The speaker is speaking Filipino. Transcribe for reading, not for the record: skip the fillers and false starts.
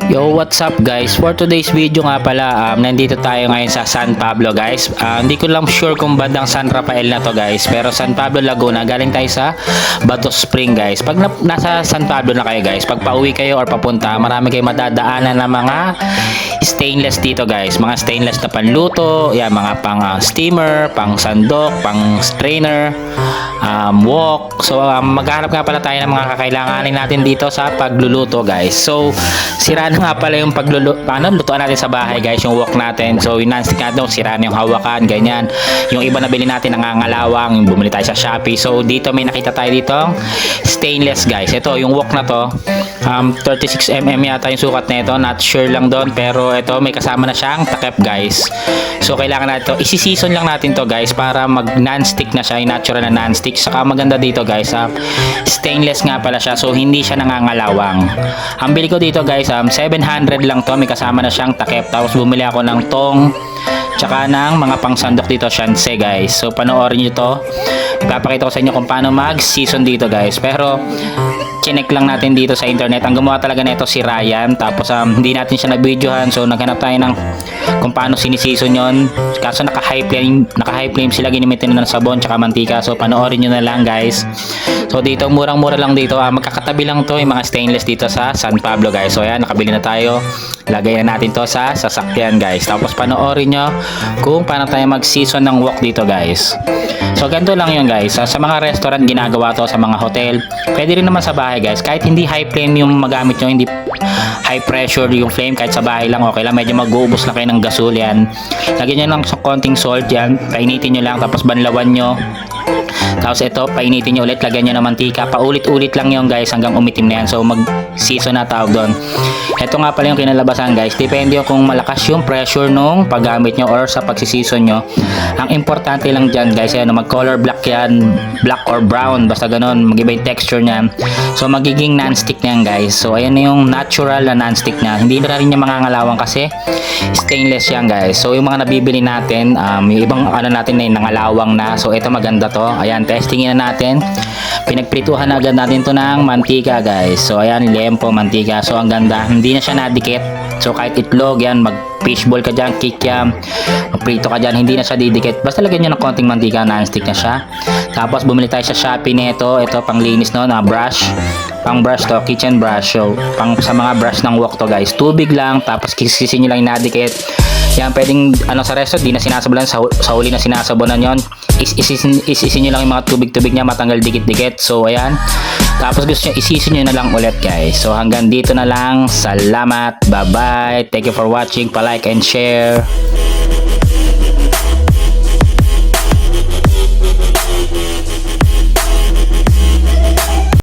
Yo, what's up guys? For today's video nga pala, nandito tayo ngayon sa San Pablo guys. Hindi ko lang sure kung bandang San Rafael na to guys, pero San Pablo, Laguna. Galing tayo sa Bato Spring guys. Pag nasa San Pablo na kayo guys, pag pauwi kayo or papunta, marami kayong madadaanan na mga stainless dito guys. Mga stainless na panluto, yan, mga pang steamer, pang sandok, pang strainer, wok. So maghanap nga pala tayo ng mga kakailanganin natin dito sa pagluluto guys. So sira na nga pala yung lutuan natin sa bahay guys, yung wok natin. So yung non-stick natin, sira na yung hawakan, ganyan. Yung iba na bili natin nangangalawang, bumili tayo sa Shopee. So dito may nakita tayo dito stainless guys. Ito yung wok na to, 36mm yata yung sukat na ito, not sure lang doon, pero ito may kasama na siyang takip guys. So kailangan natin to, isi-season lang natin to guys para mag non-stick na siya, yung natural na non-stick. Saka maganda dito guys, stainless nga pala siya, so hindi siya nangangalawang. Ang bili ko dito guys, 700 lang to, may kasama na siyang takip. Tapos bumili ako ng tong tsaka ng mga pangsandok dito, shanse guys. So panoorin nyo to, ipapakita ko sa inyo kung paano mag-season dito guys. Pero chinek lang natin dito sa internet, ang gumawa talaga nito si Ryan. Tapos hindi natin siya nag-videohan, so naghanap tayo ng kung paano sinisison yon. Kaso naka-high flame sila, ginimitin na ng sabon tsaka mantika. So panoorin nyo na lang guys. So dito murang-mura lang dito, magkakatabi lang to yung mga stainless dito sa San Pablo guys. So ayan, nakabili na tayo, lagay na natin to sa sasakyan guys. Tapos panoorin nyo kung paano tayo mag-season ng wok dito guys. So ganito lang yun guys, sa mga restaurant ginagawa to, sa mga hotel, pwede rin naman sa bahay guys. Kahit hindi high flame yung magamit nyo, hindi high pressure yung flame, kahit sa bahay lang okay lang. Medyo mag-uubos lang kayo ng gasol yan, lagyan nyo lang sa konting salt yan, painitin nyo lang, tapos banlawan nyo. Tapos ito, painitin nyo ulit, lagyan nyo ng mantika, paulit-ulit lang yun guys hanggang umitim na yan. So mag-season na tawag doon. Ito nga pala yung kinalabasan guys, depende yung kung malakas yung pressure nung paggamit nyo or sa pagsisison nyo. Ang importante lang dyan guys, yan, mag color black yan, black or brown, basta ganun, mag-iba yung texture nyan. So magiging non-stick na yan guys. So ayan na yung natural na non-stick na, hindi na rin yung mangangalawang kasi stainless yan guys. So yung mga nabibili natin, yung ibang ano natin na yung nangalawang na. So ito maganda to, ayan, testingin na natin. Pinagprituhan na agad natin to ng mantika guys. So ayan, lempo, mantika. So ang ganda, hindi na siya nadikit. So kahit itlog yan, mag fishball ka dyan, kikiam, prito ka dyan, hindi na siya didikit. Basta lagyan nyo ng konting mantika, non-stick na siya. Tapos bumili tayo sa Shopee nito, ito pang linis no, na brush, pang brush to, kitchen brush. So pang sa mga brush ng wok to guys, tubig lang, tapos kisisin nyo lang yung nadikit. Yan, pwedeng ano sa resto, di na sinasabunan, sa huli na sinasabunan yon. Isisin nyo lang yung mga tubig-tubig niya, matanggal dikit-dikit. So ayan, tapos gusto nyo, isisin nyo na lang ulit guys. So hanggang dito na lang, salamat, bye bye, thank you for watching, pa-like and share.